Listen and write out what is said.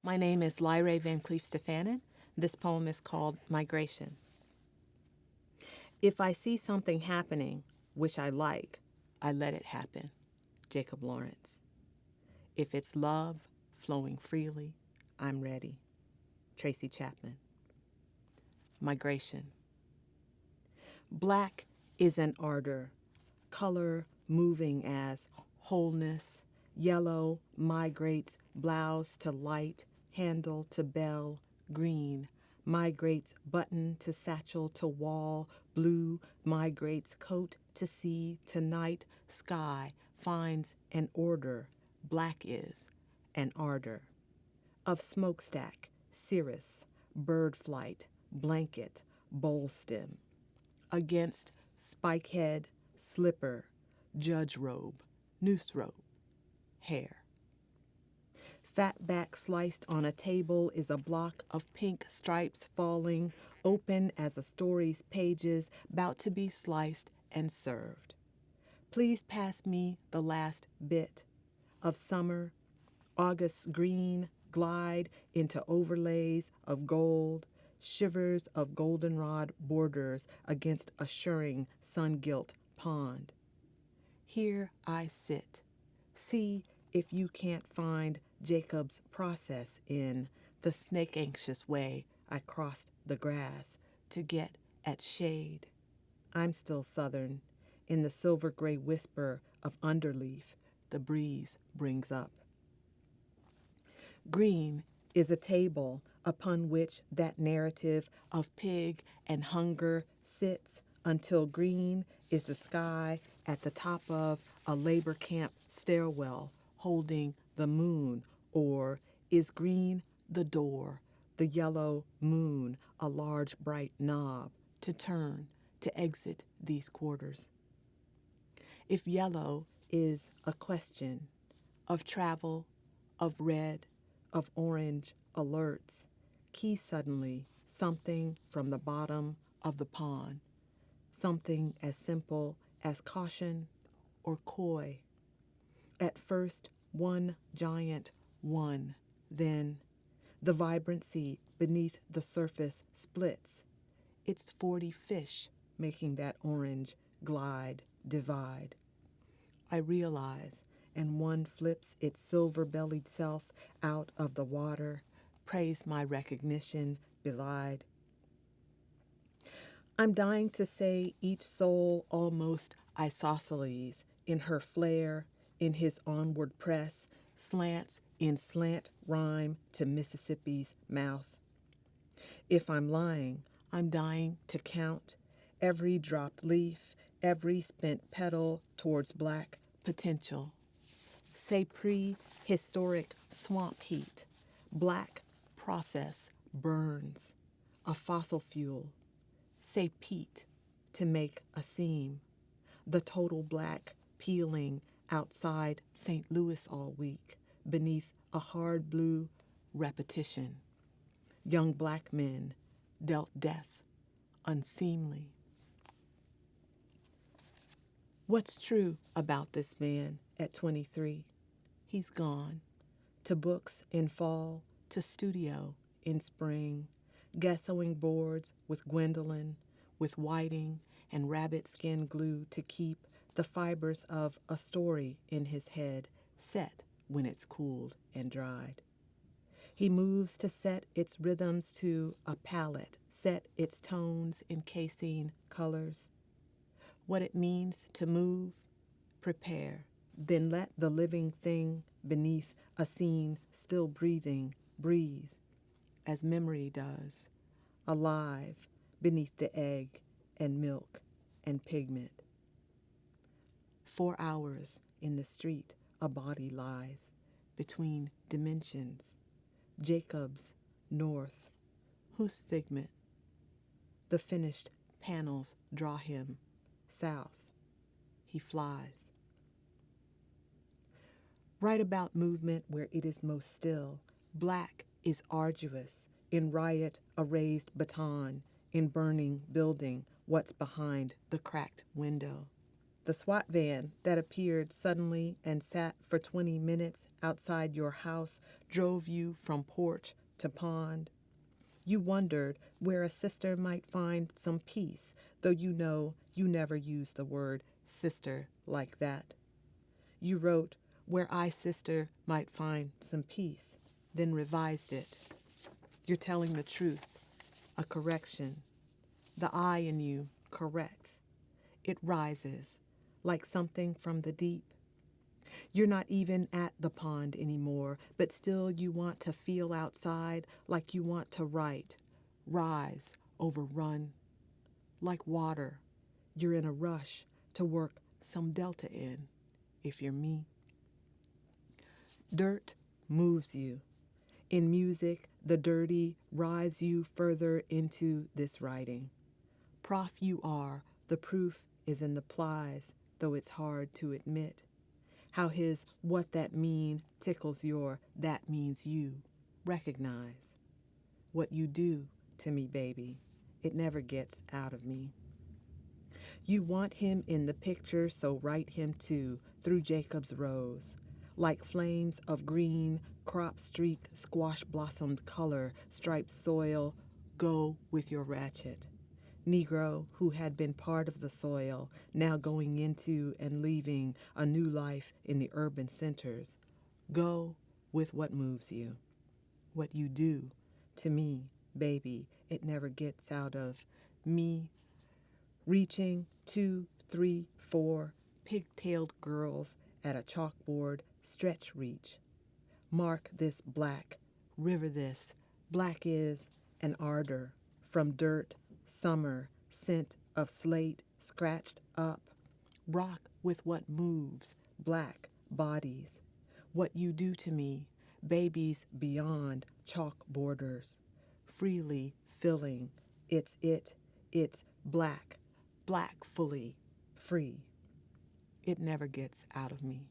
My name is Lyrae Van Clief-Stefanon. This poem is called Migration. If I see something happening which I like, I let it happen. Jacob Lawrence. If it's love flowing freely, I'm ready. Tracy Chapman. Migration. Black is an ardor, color moving as wholeness. Yellow migrates blouse to light, handle to bell. Green migrates button to satchel to wall. Blue migrates coat to sea to night. Sky finds an order. Black is an ardor. Of smokestack, cirrus, bird flight, blanket, bowl stem. Against spikehead, slipper, judge robe, noose robe, hair. Fat back sliced on a table is a block of pink stripes falling, open as a story's pages, about to be sliced and served. Please pass me the last bit of summer. August green glide into overlays of gold, shivers of goldenrod borders against a shirring sun-gilt pond. Here I sit. See if you can't find Jacob's process in the snake-anxious way I crossed the grass to get at shade. I'm still southern, in the silver-gray whisper of underleaf the breeze brings up. Green is a table upon which that narrative of pig and hunger sits until green is the sky at the top of a labor camp stairwell holding the moon, or is green the door, the yellow moon, a large bright knob to turn to exit these quarters. If yellow is a question of travel, of red, of orange alerts, key suddenly something from the bottom of the pond, something as simple as caution or coy. At first, one giant one, then the vibrancy beneath the surface splits. It's 40 fish making that orange glide divide. I realize, and one flips its silver-bellied self out of the water, praise my recognition belied. I'm dying to say each soul almost isosceles in her flare, in his onward press, slants in slant rhyme to Mississippi's mouth. If I'm lying, I'm dying to count every dropped leaf, every spent petal towards black potential. Say prehistoric swamp heat, black process burns, a fossil fuel. Say peat to make a seam, the total black peeling outside St. Louis all week beneath a hard blue repetition. Young black men dealt death unseemly. What's true about this man at 23? He's gone. To books in fall, to studio in spring, gessoing boards with Gwendolyn, with whiting and rabbit skin glue to keep the fibers of a story in his head set when it's cooled and dried. He moves to set its rhythms to a palette, set its tones encasing colors. What it means to move, prepare, then let the living thing beneath a scene still breathing breathe, as memory does, alive beneath the egg and milk and pigment. 4 hours in the street a body lies, between dimensions, Jacob's north, whose figment? The finished panels draw him south. He flies. Write about movement where it is most still. Black is arduous, in riot a raised baton, in burning building what's behind the cracked window. The SWAT van that appeared suddenly and sat for 20 minutes outside your house drove you from porch to pond. You wondered where a sister might find some peace, though you know you never used the word sister like that. You wrote where I, sister, might find some peace, then revised it. You're telling the truth, a correction. The I in you corrects. It rises, like something from the deep. You're not even at the pond anymore, but still you want to feel outside like you want to write, rise, overrun. Like water, you're in a rush to work some delta in, if you're me. Dirt moves you. In music, the dirty rides you further into this writing. Prof you are, the proof is in the plies, though it's hard to admit. How his what that mean tickles your that means you. Recognize. What you do to me, baby, it never gets out of me. You want him in the picture, so write him too, through Jacob's rose. Like flames of green, crop-streaked, squash-blossomed color, striped soil, go with your ratchet. Negro who had been part of the soil, now going into and leaving a new life in the urban centers. Go with what moves you. What you do to me, baby, it never gets out of me. Reaching 2, 3, 4 pigtailed girls at a chalkboard, stretch reach. Mark this black, river this, black is an ardor from dirt, summer, scent of slate, scratched up. Rock with what moves, black bodies. What you do to me, babies beyond chalk borders. Freely filling, it's black, black fully, free. It never gets out of me.